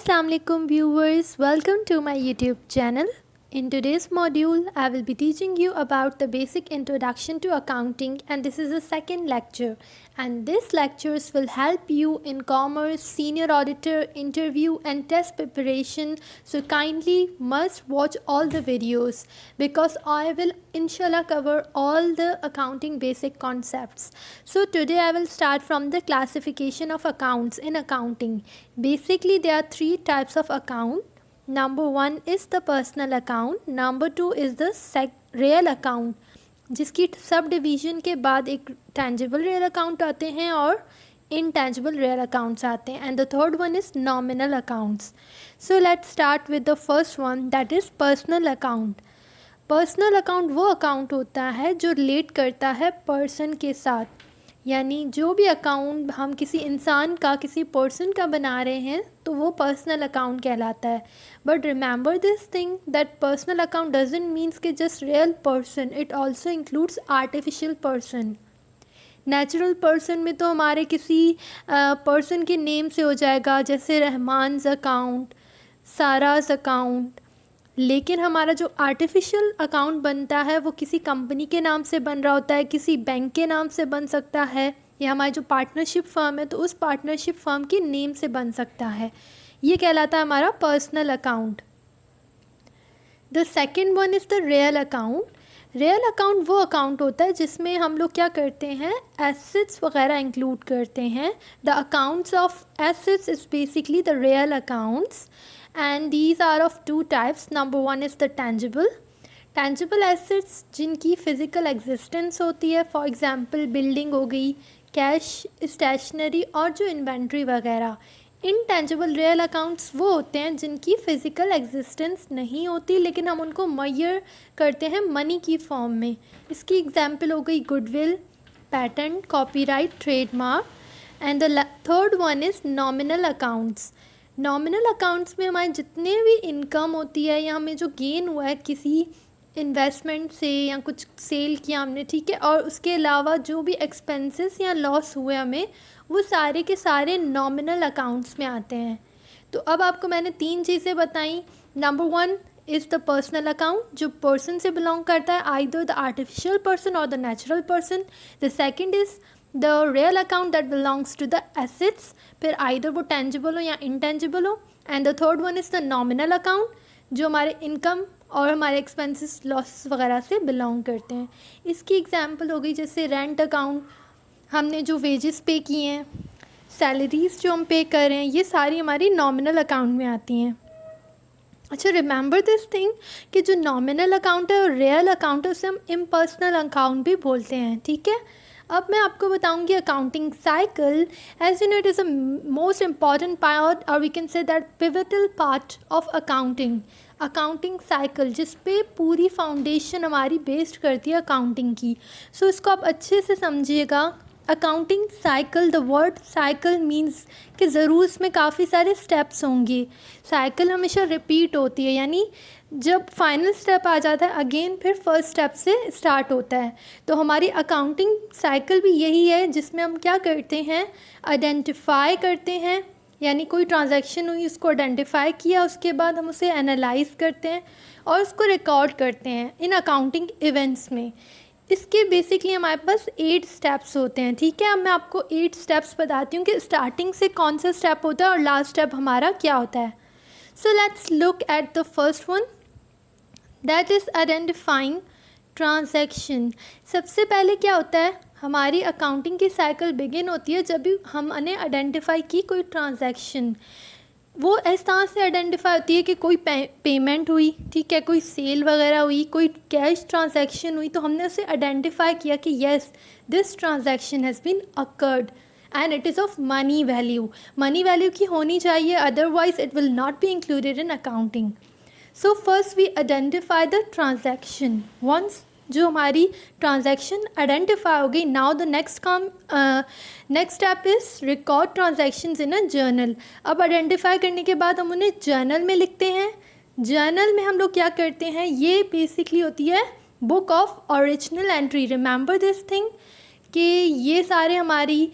Assalamu alaikum viewers, welcome to my YouTube channel. In today's module, I will be teaching you about the basic introduction to accounting, and this is the second lecture. And these lectures will help you in commerce, senior auditor, interview and test preparation. So kindly must watch all the videos because I will inshallah cover all the accounting basic concepts. So today I will start from the classification of accounts in accounting. Basically there are three types of account. Number one is the personal account, number two is the real account, जिसकी sub division के बाद एक tangible real account आते हैं और intangible real accounts आते हैं, and the third one is nominal accounts. So let's start with the first one, that is personal account. Personal account वो अकाउंट होता है जो रिलेट करता है पर्सन के साथ, यानी जो भी अकाउंट हम किसी इंसान का किसी पर्सन का बना रहे हैं तो वो पर्सनल अकाउंट कहलाता है. But remember this thing that personal account doesn't means कि just real person, it also includes artificial person. Natural person में तो हमारे किसी पर्सन के नेम से हो जाएगा, जैसे रहमान्स अकाउंट, साराज अकाउंट. लेकिन हमारा जो आर्टिफिशियल अकाउंट बनता है वो किसी कंपनी के नाम से बन रहा होता है, किसी बैंक के नाम से बन सकता है, या हमारी जो पार्टनरशिप फर्म है तो उस पार्टनरशिप फर्म के नेम से बन सकता है. ये कहलाता है हमारा personal account. The second one is the real account. Real account वो अकाउंट होता है जिसमें हम लोग क्या करते हैं, एसेट्स वगैरह इंक्लूड करते हैं. The accounts of assets is basically the real accounts, and these are of two types. Number one is the tangible assets जिनकी physical existence होती है. For example building हो गई, कैश, स्टेशनरी और जो इन्वेंट्री वगैरह. intangible real accounts वो होते हैं जिनकी physical existence नहीं होती लेकिन हम उनको measure करते हैं मनी की फॉर्म में. इसकी एग्जाम्पल हो गई goodwill, patent, copyright, trademark. And the third one is nominal accounts. Nominal accounts में हमारे जितने भी इनकम होती है या हमें जो गेन हुआ है किसी इन्वेस्टमेंट से या कुछ सेल किया हमने, ठीक है, और उसके अलावा जो भी एक्सपेंसेस या लॉस हुए हमें, वो सारे के सारे नॉमिनल अकाउंट्स में आते हैं. तो अब आपको मैंने तीन चीज़ें बताई. Number one is the personal account जो पर्सन से बिलोंग करता है, आइदर द आर्टिफिशियल पर्सन और the natural person. The second is the real account that belongs to the assets, फिर आइदर वो टेंजिबल हो या इंटेंजिबल हो. And the third one is the nominal account जो हमारे इनकम और हमारे एक्सपेंसेस लॉस वगैरह से बिलोंग करते हैं. इसकी एग्जांपल हो गई जैसे रेंट अकाउंट, हमने जो वेजेस पे किए हैं, सैलरीज़ जो हम पे कर रहे हैं, ये सारी हमारी नॉमिनल अकाउंट में आती हैं. अच्छा, रिमेंबर दिस थिंग कि जो नॉमिनल अकाउंट है और रियल अकाउंट है उसे हम इम्पर्सनल अकाउंट भी बोलते हैं, ठीक है. अब मैं आपको बताऊंगी accounting cycle. As you know it is a most important part और we can say that pivotal part of accounting. Accounting cycle जिस पे पूरी फाउंडेशन हमारी बेस्ड करती है अकाउंटिंग की. सो इसको आप अच्छे से समझिएगा. Accounting cycle, the word cycle means कि ज़रूर इसमें काफ़ी सारे स्टेप्स होंगे. साइकिल हमेशा रिपीट होती है, यानी जब फाइनल स्टेप आ जाता है अगेन फिर फर्स्ट स्टेप से स्टार्ट होता है. तो हमारी अकाउंटिंग साइकिल भी यही है जिसमें हम क्या करते हैं, आइडेंटिफाई करते हैं, यानी कोई ट्रांजैक्शन हुई उसको आइडेंटिफाई किया, उसके बाद हम उसे एनालाइज करते हैं और उसको रिकॉर्ड करते हैं इन अकाउंटिंग इवेंट्स में. इसके बेसिकली हमारे पास 8 स्टेप्स होते हैं, ठीक है. अब मैं आपको 8 स्टेप्स बताती हूँ कि स्टार्टिंग से कौन सा स्टेप होता है और लास्ट स्टेप हमारा क्या होता है. So let's look at the first one, that is identifying transaction. सबसे पहले क्या होता है, हमारी अकाउंटिंग की साइकिल बिगिन होती है जब भी हमने आइडेंटिफाई की कोई ट्रांजैक्शन. वो इस तरह से आइडेंटिफाई होती है कि कोई पेमेंट हुई, ठीक है, कोई सेल वगैरह हुई, कोई कैश ट्रांजैक्शन हुई, तो हमने उसे आइडेंटिफाई किया कि yes this transaction has been occurred and it is of money value. Money value की होनी चाहिए, otherwise it will not be included in accounting. So first we identify the transaction. Once जो हमारी ट्रांजैक्शन आइडेंटिफाई हो गई, now the next step is record transactions in a journal. अब identify करने के बाद हम उन्हें जर्नल में लिखते हैं. जर्नल में हम लोग क्या करते हैं, ये बेसिकली होती है book of original entry. Remember this thing कि ये सारे हमारी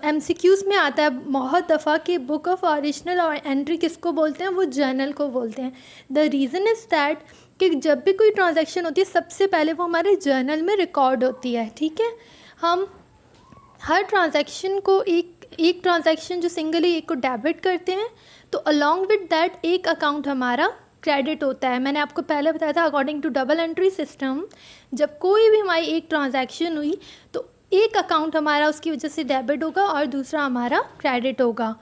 MCQs में आता है बहुत दफ़ा कि बुक ऑफ ओरिजिनल और एंट्री किसको बोलते हैं, वो जर्नल को बोलते हैं। द रीज़न इज़ दैट कि जब भी कोई ट्रांजैक्शन होती है सबसे पहले वो हमारे जर्नल में रिकॉर्ड होती है, ठीक है। हम हर ट्रांजैक्शन को एक ट्रांजैक्शन जो सिंगली एक को डेबिट करते हैं तो अलॉन्ग विद दैट एक अकाउंट हमारा क्रेडिट होता है। मैंने आपको पहले बताया था according to double entry system जब कोई भी हमारी एक ट्रांजैक्शन हुई तो एक अकाउंट हमारा उसकी वजह से डेबिट होगा और दूसरा हमारा क्रेडिट होगा।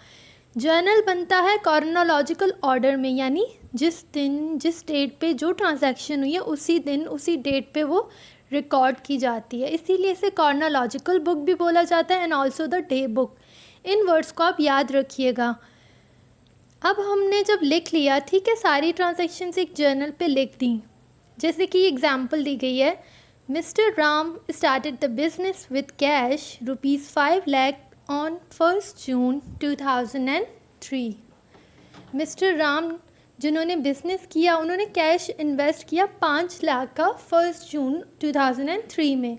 जर्नल बनता है कॉर्नोलॉजिकल ऑर्डर में, यानी जिस दिन जिस डेट पे जो ट्रांजैक्शन हुई है उसी दिन उसी डेट पे वो रिकॉर्ड की जाती है, इसीलिए इसे कॉर्नोलॉजिकल बुक भी बोला जाता है and also the day book. In words को आप याद रखिएगा। अब हमने जब लिख लिया, ठीक है, सारी ट्रांजैक्शंस एक जर्नल पे लिख दी, जैसे कि एग्जांपल दी गई है, mister Ram started the business with cash ₹5 lakh on 1 June 2003। Mister Ram जिन्होंने बिज़नेस किया उन्होंने कैश इन्वेस्ट किया 5 लाख का 1 जून 2003 में।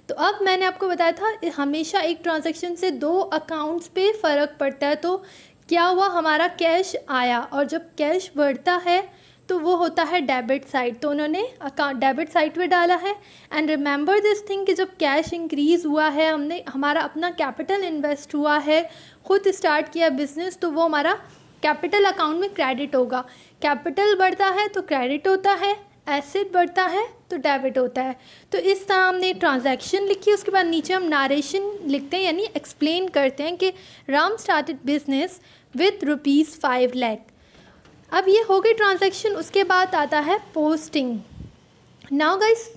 तो अब मैंने आपको बताया था हमेशा एक ट्रांजैक्शन से दो अकाउंट्स पे फ़र्क पड़ता है। तो क्या हुआ, हमारा कैश आया और जब कैश बढ़ता है तो वो होता है डेबिट साइड, तो उन्होंने अकाउंट डेबिट साइड पे डाला है। एंड रिमेंबर दिस थिंग कि जब कैश इंक्रीज़ हुआ है, हमने हमारा अपना कैपिटल इन्वेस्ट हुआ है, ख़ुद स्टार्ट किया बिज़नेस, तो वो हमारा कैपिटल अकाउंट में क्रेडिट होगा। कैपिटल बढ़ता है तो क्रेडिट होता है, एसेट बढ़ता है तो डेबिट होता है। तो इस तरह हमने ट्रांजैक्शन लिखी, उसके बाद नीचे हम नारेशन लिखते हैं यानी एक्सप्लेन करते हैं कि Ram started business with ₹5 lakh. अब ये हो गई ट्रांजैक्शन। उसके बाद आता है posting. Now guys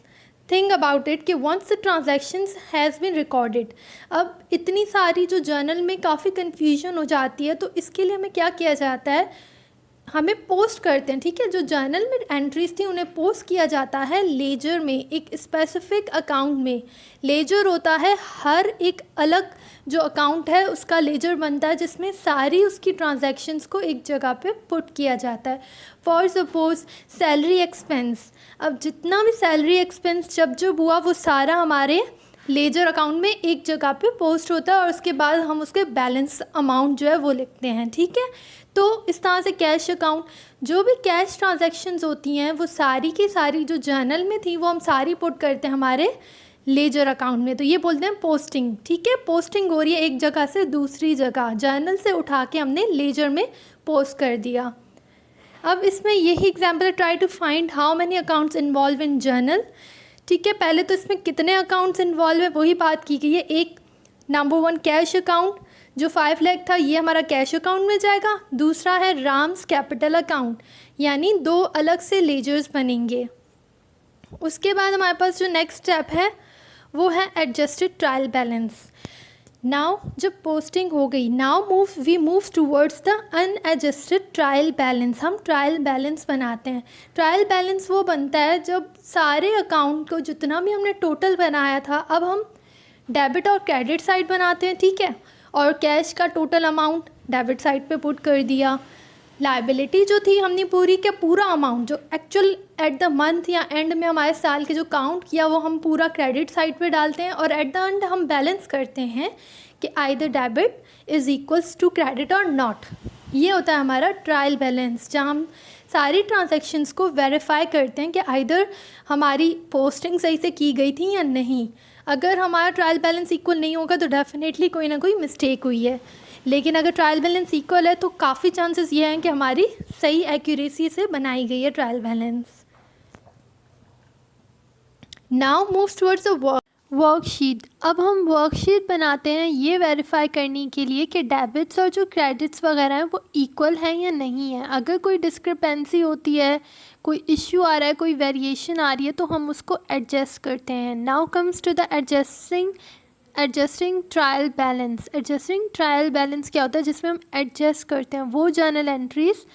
think about it कि once the transactions has been recorded, अब इतनी सारी जो जर्नल में काफ़ी कन्फ्यूजन हो जाती है, तो इसके लिए हमें क्या किया जाता है, हमें पोस्ट करते हैं, ठीक है। जो जर्नल में एंट्रीज थी उन्हें पोस्ट किया जाता है लेजर में, एक स्पेसिफिक अकाउंट में। लेजर होता है हर एक अलग जो अकाउंट है उसका लेजर बनता है जिसमें सारी उसकी ट्रांजैक्शंस को एक जगह पे पुट किया जाता है। फॉर सपोज सैलरी एक्सपेंस, अब जितना भी सैलरी एक्सपेंस जब हुआ वो सारा हमारे लेजर अकाउंट में एक जगह पे पोस्ट होता है और उसके बाद हम उसके बैलेंस अमाउंट जो है वो लिखते हैं, ठीक है। तो इस तरह से कैश अकाउंट, जो भी कैश ट्रांजैक्शंस होती हैं वो सारी की सारी जो जर्नल में थी वो हम सारी पुट करते हैं हमारे लेजर अकाउंट में। तो ये बोलते हैं पोस्टिंग, ठीक है। पोस्टिंग हो रही है एक जगह से दूसरी जगह, जर्नल से उठा के हमने लेजर में पोस्ट कर दिया। अब इसमें यही एग्जाम्पल है, try to find how many accounts involve in journal, ठीक है। पहले तो इसमें कितने अकाउंट्स इन्वॉल्व है वही बात की गई है। एक नंबर 1 कैश अकाउंट जो 5 लाख था ये हमारा कैश अकाउंट में जाएगा। दूसरा है राम्स कैपिटल अकाउंट, यानी 2 अलग से लेजर्स बनेंगे। उसके बाद हमारे पास जो नेक्स्ट स्टेप है वो है एडजस्टेड ट्रायल बैलेंस। नाउ जब पोस्टिंग हो गई, now we move towards the unadjusted trial balance. हम ट्रायल बैलेंस बनाते हैं। ट्रायल बैलेंस वो बनता है जब सारे अकाउंट को जितना भी हमने टोटल बनाया था अब हम डेबिट और क्रेडिट साइड बनाते हैं, ठीक है। और कैश का टोटल अमाउंट डेबिट साइड पे पुट कर दिया। लायबिलिटी जो थी हमने पूरी का पूरा अमाउंट जो एक्चुअल एट द मंथ या एंड में हमारे साल के जो काउंट किया वो हम पूरा क्रेडिट साइड पे डालते हैं और एट द एंड हम बैलेंस करते हैं कि either debit is equals to credit और नॉट। ये होता है हमारा ट्रायल बैलेंस, जहाँ हम सारी ट्रांजैक्शंस को वेरीफाई करते हैं कि आइदर हमारी पोस्टिंग सही से की गई थी या नहीं। अगर हमारा ट्रायल बैलेंस इक्वल नहीं होगा तो डेफिनेटली कोई ना कोई मिस्टेक हुई है, लेकिन अगर ट्रायल बैलेंस इक्वल है तो काफ़ी चांसेस ये हैं कि हमारी सही एक्यूरेसी से बनाई गई है trial balance. Now moves towards the worksheet. अब हम वर्कशीट बनाते हैं ये वेरीफाई करने के लिए कि डेबिट्स और जो क्रेडिट्स वगैरह हैं वो इक्वल हैं या नहीं है। अगर कोई डिस्क्रिपेंसी होती है, कोई इश्यू आ रहा है, कोई वेरिएशन आ रही है तो हम उसको एडजस्ट करते हैं। Now comes to the adjusting trial balance. Adjusting trial balance क्या होता है, जिसमें हम एडजस्ट करते हैं वो जर्नल एंट्रीज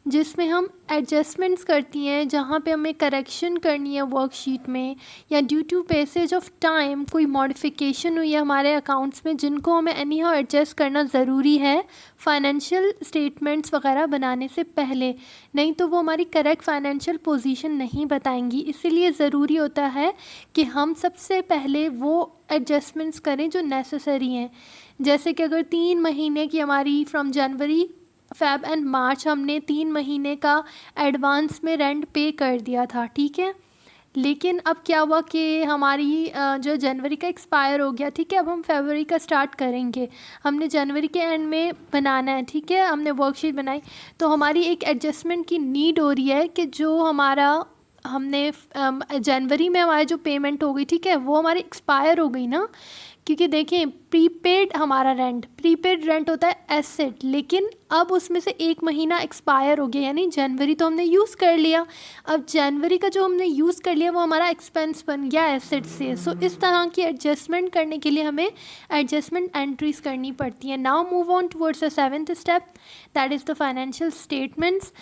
जिसमें हम एडजस्टमेंट्स करती हैं, जहाँ पे हमें करेक्शन करनी है वर्कशीट में, या due to passage of time कोई मॉडिफिकेशन हुई है हमारे अकाउंट्स में जिनको हमें एनी हाउ एडजस्ट करना ज़रूरी है फाइनेंशियल स्टेटमेंट्स वगैरह बनाने से पहले, नहीं तो वो हमारी करेक्ट फाइनेंशियल पोजीशन नहीं बताएंगी। इसीलिए ज़रूरी होता है कि हम सबसे पहले वो एडजस्टमेंट्स करें जो नेसेसरी हैं। जैसे कि अगर 3 महीने की हमारी फ्रॉम जनवरी, फ़ेब एंड मार्च हमने 3 महीने का एडवांस में रेंट पे कर दिया था, ठीक है। लेकिन अब क्या हुआ कि हमारी जो जनवरी का एक्सपायर हो गया, ठीक है। अब हम फरवरी का स्टार्ट करेंगे, हमने जनवरी के एंड में बनाना है, ठीक है। हमने वर्कशीट बनाई तो हमारी एक एडजस्टमेंट की नीड हो रही है कि जो हमारा हमने जनवरी में हमारी जो पेमेंट हो गई, ठीक है, वो हमारी एक्सपायर हो गई ना। क्योंकि देखें प्रीपेड हमारा प्रीपेड रेंट होता है एसेट, लेकिन अब उसमें से 1 महीना एक्सपायर हो गया, यानी जनवरी तो हमने यूज़ कर लिया, अब जनवरी का जो हमने यूज़ कर लिया वो हमारा एक्सपेंस बन गया एसेट से। सो इस तरह की एडजस्टमेंट करने के लिए हमें एडजस्टमेंट एंट्रीज करनी पड़ती हैं। Now move on towards the 7th step, that is the financial statements.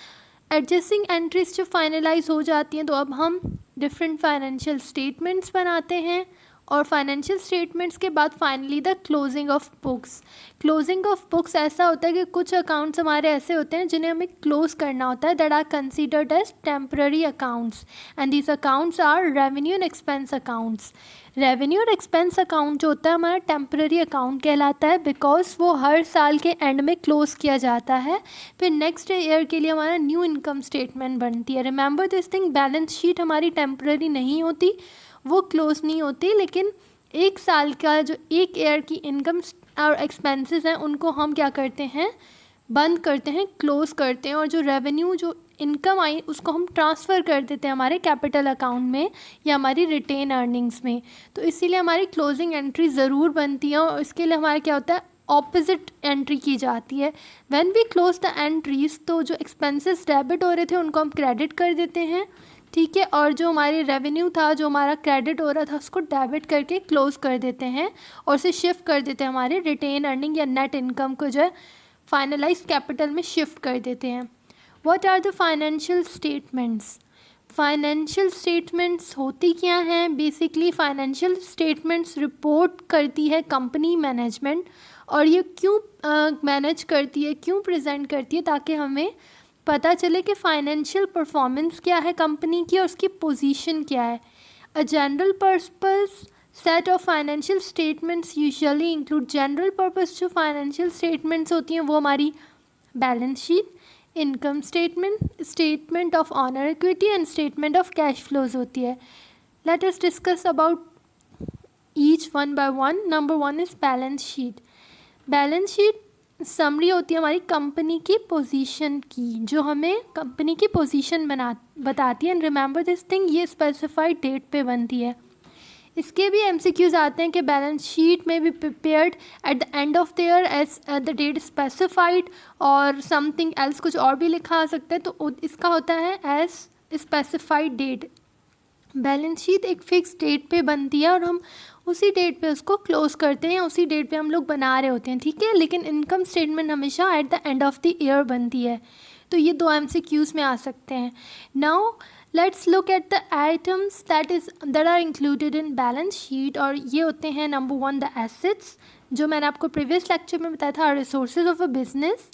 Adjusting entries जब फाइनलाइज हो जाती हैं तो अब हम डिफरेंट फाइनेंशियल स्टेटमेंट्स बनाते हैं, और फाइनेंशियल स्टेटमेंट्स के बाद finally the closing of books. Closing of books ऐसा होता है कि कुछ अकाउंट्स हमारे ऐसे होते हैं जिन्हें हमें क्लोज करना होता है, that are considered as temporary accounts, and these accounts are revenue and expense accounts. Revenue और एक्सपेंस अकाउंट जो होता है हमारा टेम्पररी अकाउंट कहलाता है, बिकॉज वो हर साल के एंड में क्लोज किया जाता है, फिर नेक्स्ट ईयर के लिए हमारा न्यू इनकम स्टेटमेंट बनती है। Remember this thing, balance sheet हमारी टेम्पररी नहीं होती, वो क्लोज नहीं होती, लेकिन 1 साल का जो 1 ईयर की इनकम और एक्सपेंसेस हैं उनको हम क्या करते हैं, बंद करते हैं, क्लोज करते हैं, और जो रेवेन्यू जो इनकम आई उसको हम ट्रांसफ़र कर देते हैं हमारे कैपिटल अकाउंट में या हमारी रिटेन अर्निंग्स में। तो इसीलिए हमारी क्लोजिंग एंट्री ज़रूर बनती है, और इसके लिए हमारा क्या होता है, ऑपोजिट एंट्री की जाती है। When we close the entries, तो जो एक्सपेंसेस डेबिट हो रहे थे उनको हम क्रेडिट कर देते हैं, ठीक है, और जो हमारी रेवेन्यू था जो हमारा क्रेडिट हो रहा था उसको डेबिट करके क्लोज कर देते हैं, और उसे शिफ्ट कर देते हैं हमारे रिटेन अर्निंग या नेट इनकम को जो है फाइनलाइज कैपिटल में शिफ्ट कर देते हैं। What are the financial statements? Financial statements होती क्या हैं? बेसिकली फाइनेंशियल स्टेटमेंट्स रिपोर्ट करती है कंपनी मैनेजमेंट, और ये क्यों मैनेज करती है, क्यों प्रेजेंट करती है, ताकि हमें पता चले कि फाइनेंशियल परफॉर्मेंस क्या है कंपनी की और उसकी पोजीशन क्या है। A general purpose set of financial statements usually include, general purpose जो फाइनेंशियल स्टेटमेंट्स होती हैं वो हमारी balance sheet, income statement, statement of honour equity and statement of cash flows होती है। Let us discuss about each one by one. Number 1 is balance sheet. Balance sheet summary होती है हमारी कंपनी की पोजीशन की, जो हमें कंपनी की पोजीशन बताती है। एंड रिमेंबर दिस थिंग, ये स्पेसिफाइड डेट पे बनती है। इसके भी एमसीक्यूज आते हैं कि बैलेंस शीट में be prepared at the end of the year as the date specified, और समथिंग एल्स कुछ और भी लिखा आ सकता है, तो इसका होता है as specified date. Balance sheet एक फिक्स डेट पे बनती है और हम उसी डेट पे उसको क्लोज करते हैं, या उसी डेट पे हम लोग बना रहे होते हैं, ठीक है। लेकिन इनकम स्टेटमेंट हमेशा eight the end of the year बनती है। तो ये 2 एमसीक्यूज में आ सकते हैं। Now let's look at the items that are included in balance sheet, और ये होते हैं नंबर 1 द एसेट्स, जो मैंने आपको प्रीवियस लेक्चर में बताया था, resources of a business.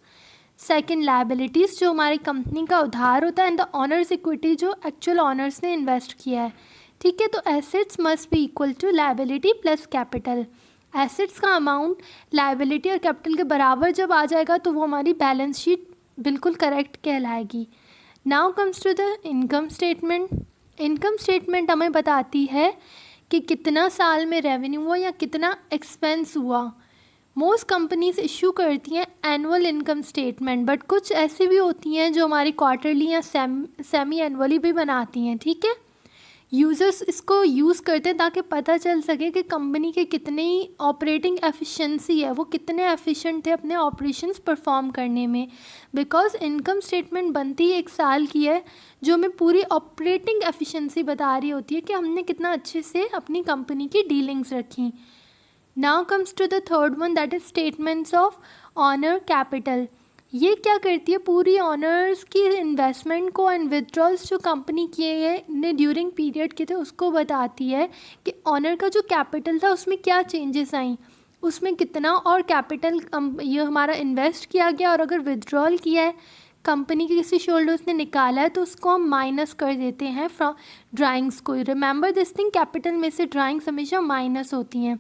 Second liabilities, जो हमारी कंपनी का उधार होता है, एंड द ऑनर्स इक्विटी, जो एक्चुअल ऑनर्स ने इन्वेस्ट किया है, ठीक है। तो assets must be equal to liability plus capital. Assets का अमाउंट लायबिलिटी और कैपिटल के बराबर जब आ जाएगा तो वो हमारी बैलेंस शीट बिल्कुल करेक्ट कहलाएगी। Now comes to the income statement. Income statement हमें बताती है कि कितना साल में रेवेन्यू हुआ या कितना एक्सपेंस हुआ। मोस्ट कंपनीज इशू करती हैं एनुअल इनकम स्टेटमेंट, बट कुछ ऐसी भी होती हैं जो हमारी क्वार्टरली या सेमी एनुअली भी बनाती हैं, ठीक है। यूज़र्स इसको यूज़ करते हैं ताकि पता चल सके कि कंपनी के कितनी ऑपरेटिंग एफिशिएंसी है, वो कितने एफिशिएंट थे अपने ऑपरेशंस परफॉर्म करने में। बिकॉज इनकम स्टेटमेंट बनती 1 साल की है, जो हमें पूरी ऑपरेटिंग एफिशिएंसी बता रही होती है कि हमने कितना अच्छे से अपनी कंपनी की डीलिंग्स रखी। Now comes to the third one, that is statements of owner capital. ये क्या करती है, पूरी ऑनर्स की इन्वेस्टमेंट को एंड विड्रॉल्स जो कंपनी किए हैं ने ड्यूरिंग पीरियड के थे उसको बताती है कि ऑनर का जो कैपिटल था उसमें क्या चेंजेस आई, उसमें कितना और कैपिटल ये हमारा इन्वेस्ट किया गया, और अगर विड्रॉल किया है कंपनी के किसी शेयरहोल्डर्स ने निकाला है तो उसको हम माइनस कर देते हैं फ्रॉम ड्राइंग्स को। रिमेंबर दिस थिंग, कैपिटल में से ड्राइंग्स हमेशा माइनस होती हैं।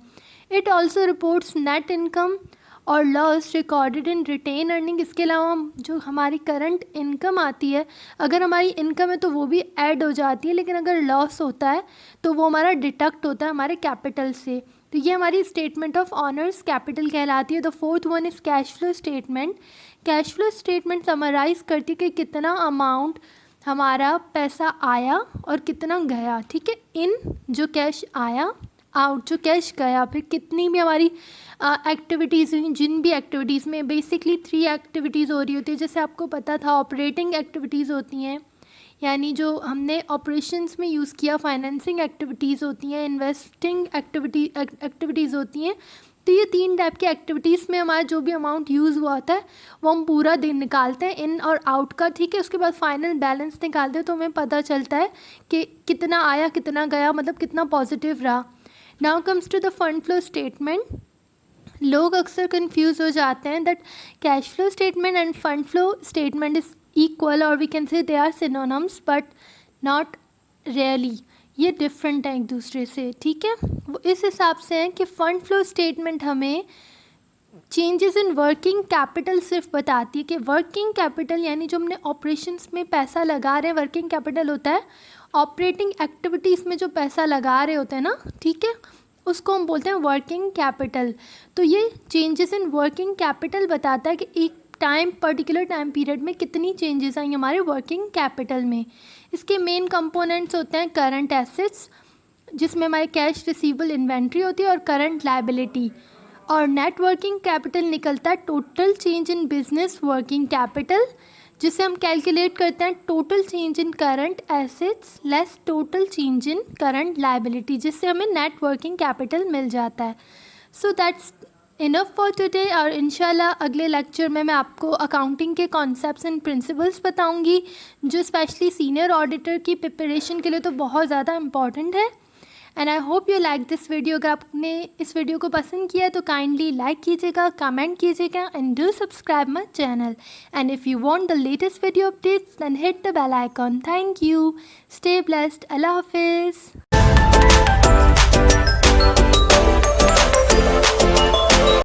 It also reports net income और loss recorded in retained earning. इसके अलावा जो हमारी करंट इनकम आती है, अगर हमारी इनकम है तो वो भी ऐड हो जाती है, लेकिन अगर लॉस होता है तो वो हमारा डिडक्ट होता है हमारे कैपिटल से। तो ये हमारी स्टेटमेंट ऑफ ऑनर्स कैपिटल कहलाती है। The fourth one is cash flow statement. Cash flow statement summarize करती है कि कितना अमाउंट हमारा पैसा आया और कितना गया, ठीक है। इन जो कैश आया, आउट जो कैश गया, फिर कितनी भी हमारी एक्टिविटीज़ हुई, जिन भी एक्टिविटीज़ में बेसिकली 3 एक्टिविटीज़ हो रही होती है, जैसे आपको पता था ऑपरेटिंग एक्टिविटीज़ होती हैं, यानी जो हमने ऑपरेशंस में यूज़ किया, फाइनेंसिंग एक्टिविटीज़ होती हैं, इन्वेस्टिंग एक्टिविटीज़ होती हैं। तो ये 3 टाइप की एक्टिविटीज़ में हमारा जो भी अमाउंट यूज़ हुआ होता है वो हम पूरा दिन निकालते हैं इन और आउट का, ठीक है। उसके बाद फाइनल बैलेंस निकालते हैं तो हमें पता चलता है कि कितना आया कितना गया, मतलब कितना पॉजिटिव रहा। Now comes to the fund flow statement. लोग अक्सर कंफ्यूज हो जाते हैं that cash flow statement and fund flow statement is equal, और we can say they are synonyms, but not really. ये डिफरेंट है एक दूसरे से, ठीक है। वो इस हिसाब से है कि फ़ंड फ्लो स्टेटमेंट हमें चेंजेस इन वर्किंग कैपिटल सिर्फ बताती है कि वर्किंग कैपिटल यानी जो हमने ऑपरेशंस में पैसा लगा रहे हैं, वर्किंग कैपिटल होता है ऑपरेटिंग एक्टिविटीज़ में जो पैसा लगा रहे होते हैं ना, ठीक है, उसको हम बोलते हैं वर्किंग कैपिटल। तो ये चेंजेस इन वर्किंग कैपिटल बताता है कि एक पर्टिकुलर टाइम पीरियड में कितनी चेंजेस आई हमारे वर्किंग कैपिटल में। इसके मेन कंपोनेंट्स होते हैं करंट एसेट्स, जिसमें हमारे कैश रिसीवेबल इन्वेंट्री होती है, और करंट लायबिलिटी। और नेट वर्किंग कैपिटल निकलता है total change in business working capital, जिसे हम कैलकुलेट करते हैं total change in current assets less total change in current liability, जिससे हमें नेट वर्किंग कैपिटल मिल जाता है। So that's enough for today, और इंशाल्लाह अगले लेक्चर में मैं आपको अकाउंटिंग के कॉन्सेप्ट्स एंड प्रिंसिपल्स बताऊंगी, जो स्पेशली सीनियर ऑडिटर की प्रिपरेशन के लिए तो बहुत ज़्यादा इंपॉर्टेंट है। And I hope you like this video. अगर आपने इस वीडियो को पसंद किया तो काइंडली लाइक कीजिएगा, कमेंट कीजिएगा, and do subscribe my channel. And if you want the latest video updates then hit the bell icon. Thank you, stay blessed, अल्लाह हाफिज़।